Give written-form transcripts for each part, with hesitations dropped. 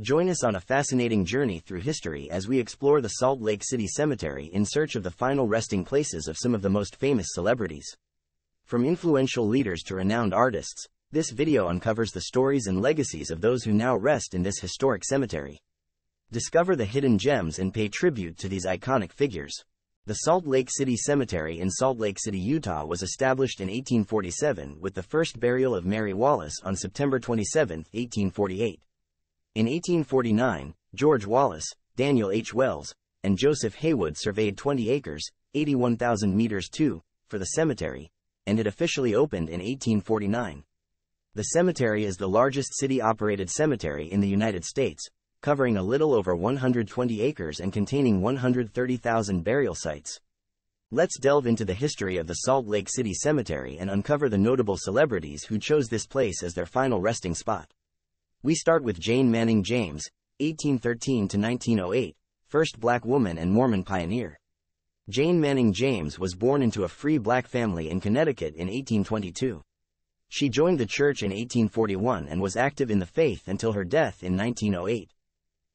Join us on a fascinating journey through history as we explore the Salt Lake City Cemetery in search of the final resting places of some of the most famous celebrities. From influential leaders to renowned artists, this video uncovers the stories and legacies of those who now rest in this historic cemetery. Discover the hidden gems and pay tribute to these iconic figures. The Salt Lake City Cemetery in Salt Lake City, Utah was established in 1847 with the first burial of Mary Wallace on September 27, 1848. In 1849, George Wallace, Daniel H. Wells, and Joseph Haywood surveyed 20 acres, 81,000 meters for the cemetery, and it officially opened in 1849. The cemetery is the largest city-operated cemetery in the United States, covering a little over 120 acres and containing 130,000 burial sites. Let's delve into the history of the Salt Lake City Cemetery and uncover the notable celebrities who chose this place as their final resting spot. We start with Jane Manning James, 1813 to 1908, first black woman and Mormon pioneer. Jane Manning James was born into a free black family in Connecticut in 1822. She joined the church in 1841 and was active in the faith until her death in 1908.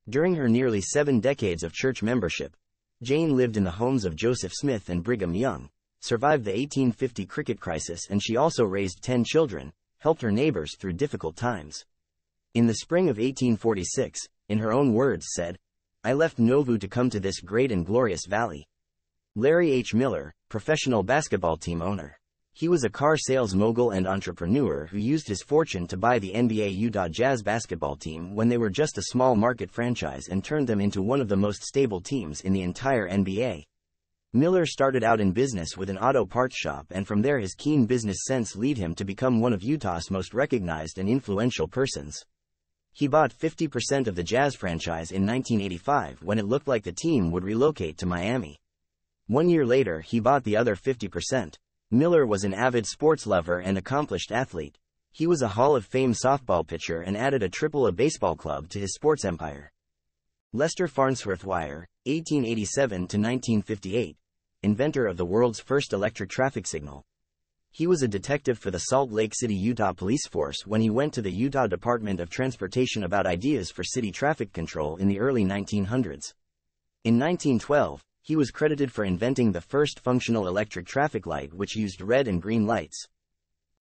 During her nearly 7 decades of church membership, Jane lived in the homes of Joseph Smith and Brigham Young, survived the 1850 cricket crisis, and she also raised 10 children, helped her neighbors through difficult times. In the spring of 1846, in her own words said, "I left Nauvoo to come to this great and glorious valley." Larry H. Miller, professional basketball team owner. He was a car sales mogul and entrepreneur who used his fortune to buy the NBA Utah Jazz basketball team when they were just a small market franchise and turned them into one of the most stable teams in the entire NBA. Miller started out in business with an auto parts shop, and from there his keen business sense led him to become one of Utah's most recognized and influential persons. He bought 50% of the Jazz franchise in 1985 when it looked like the team would relocate to Miami. 1 year later he bought the other 50%. Miller was an avid sports lover and accomplished athlete. He was a Hall of Fame softball pitcher and added a AAA baseball club to his sports empire. Lester Farnsworth-Wire, 1887 to 1958, inventor of the world's first electric traffic signal. He was a detective for the Salt Lake City, Utah police force when he went to the Utah Department of Transportation about ideas for city traffic control in the early 1900s. In 1912, he was credited for inventing the first functional electric traffic light which used red and green lights.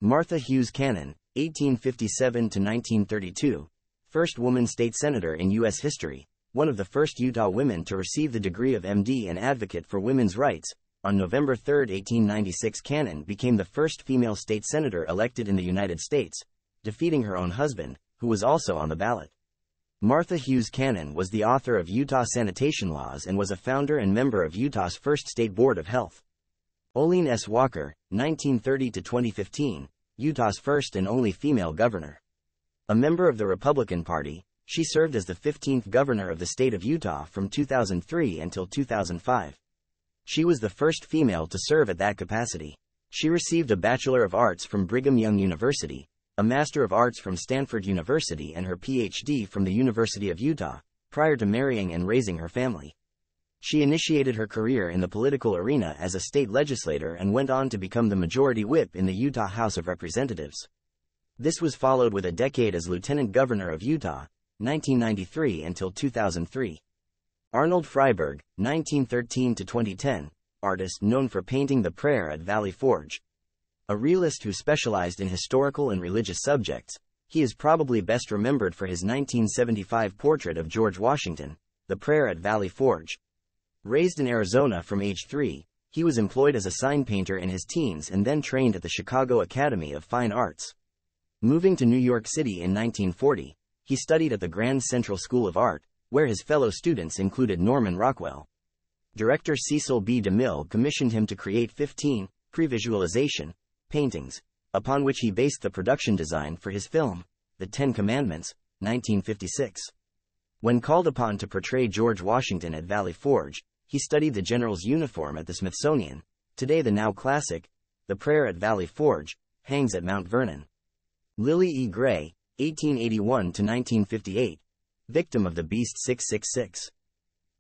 Martha Hughes Cannon, 1857 to 1932, first woman state senator in U.S. history, one of the first Utah women to receive the degree of MD and advocate for women's rights. On November 3, 1896, Cannon became the first female state senator elected in the United States, defeating her own husband, who was also on the ballot. Martha Hughes Cannon was the author of Utah sanitation laws and was a founder and member of Utah's first state board of health. Olene S. Walker, 1930 to 2015, Utah's first and only female governor. A member of the Republican Party, she served as the 15th governor of the state of Utah from 2003 until 2005. She was the first female to serve at that capacity. She received a Bachelor of Arts from Brigham Young University, a Master of Arts from Stanford University, and her PhD from the University of Utah, prior to marrying and raising her family. She initiated her career in the political arena as a state legislator and went on to become the Majority Whip in the Utah House of Representatives. This was followed with a decade as Lieutenant Governor of Utah, 1993 until 2003. Arnold Freiberg, 1913 to 2010, artist known for painting The Prayer at Valley Forge. A realist who specialized in historical and religious subjects, he is probably best remembered for his 1975 portrait of George Washington, The Prayer at Valley Forge. Raised in Arizona from age 3, he was employed as a sign painter in his teens and then trained at the Chicago Academy of Fine Arts. Moving to New York City in 1940, he studied at the Grand Central School of Art, where his fellow students included Norman Rockwell. Director Cecil B. DeMille commissioned him to create 15 pre-visualization paintings, upon which he based the production design for his film, The Ten Commandments, 1956. When called upon to portray George Washington at Valley Forge, he studied the general's uniform at the Smithsonian. Today the now classic, The Prayer at Valley Forge, hangs at Mount Vernon. Lily E. Gray, 1881 to 1958, victim of the Beast 666.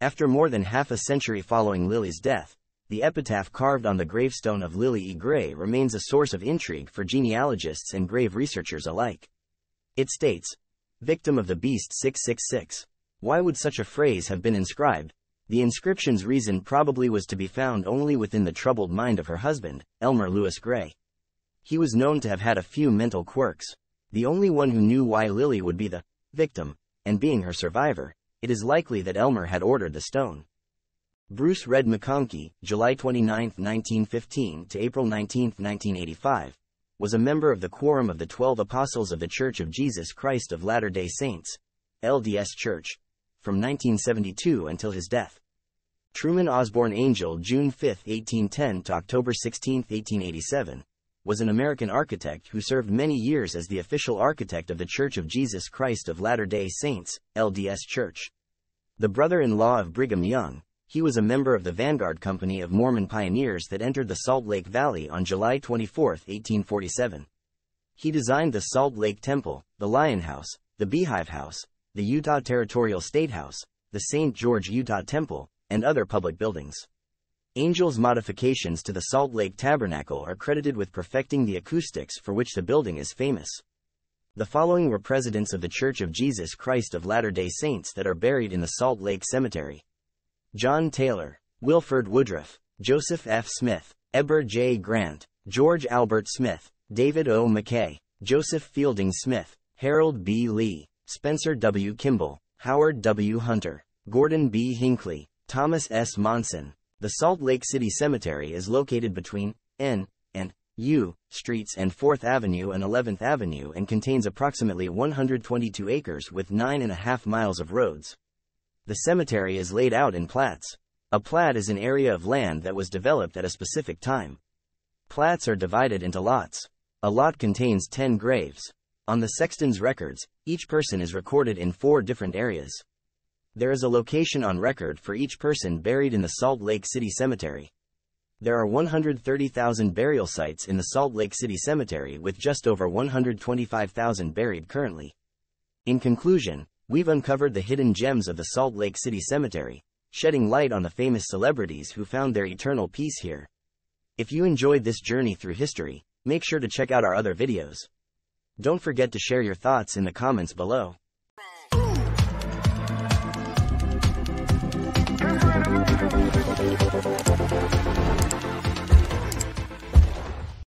After more than half a century following Lily's death, the epitaph carved on the gravestone of Lily E. Gray remains a source of intrigue for genealogists and grave researchers alike. It states, victim of the beast 666. Why would such a phrase have been inscribed? The inscription's reason probably was to be found only within the troubled mind of her husband, Elmer Lewis Gray. He was known to have had a few mental quirks. The only one who knew why Lily would be the victim, and being her survivor, it is likely that Elmer had ordered the stone. Bruce Red McConkie, July 29, 1915 to April 19, 1985, was a member of the Quorum of the 12 Apostles of the Church of Jesus Christ of Latter-day Saints, LDS Church, from 1972 until his death. Truman Osborne Angell, June 5, 1810 to October 16, 1887, was an American architect who served many years as the official architect of the Church of Jesus Christ of Latter-day Saints, LDS Church. The brother-in-law of Brigham Young, he was a member of the Vanguard Company of Mormon pioneers that entered the Salt Lake Valley on July 24, 1847. He designed the Salt Lake Temple, the Lion House, the Beehive House, the Utah Territorial State House, the St. George Utah Temple, and other public buildings. Angell's modifications to the Salt Lake Tabernacle are credited with perfecting the acoustics for which the building is famous. The following were presidents of the Church of Jesus Christ of Latter-day Saints that are buried in the Salt Lake Cemetery: John Taylor, Wilford Woodruff, Joseph F. Smith, Eber J. Grant, George Albert Smith, David O. McKay, Joseph Fielding Smith, Harold B. Lee, Spencer W. Kimball, Howard W. Hunter, Gordon B. Hinckley, Thomas S. Monson. The Salt Lake City Cemetery is located between N and U Streets and 4th Avenue and 11th Avenue and contains approximately 122 acres with 9.5 miles of roads. The cemetery is laid out in plats. A plat is an area of land that was developed at a specific time. Plats are divided into lots. A lot contains 10 graves. On the sexton's records, each person is recorded in 4 different areas. There is a location on record for each person buried in the Salt Lake City Cemetery. There are 130,000 burial sites in the Salt Lake City Cemetery with just over 125,000 buried currently. In conclusion, we've uncovered the hidden gems of the Salt Lake City Cemetery, shedding light on the famous celebrities who found their eternal peace here. If you enjoyed this journey through history, make sure to check out our other videos. Don't forget to share your thoughts in the comments below.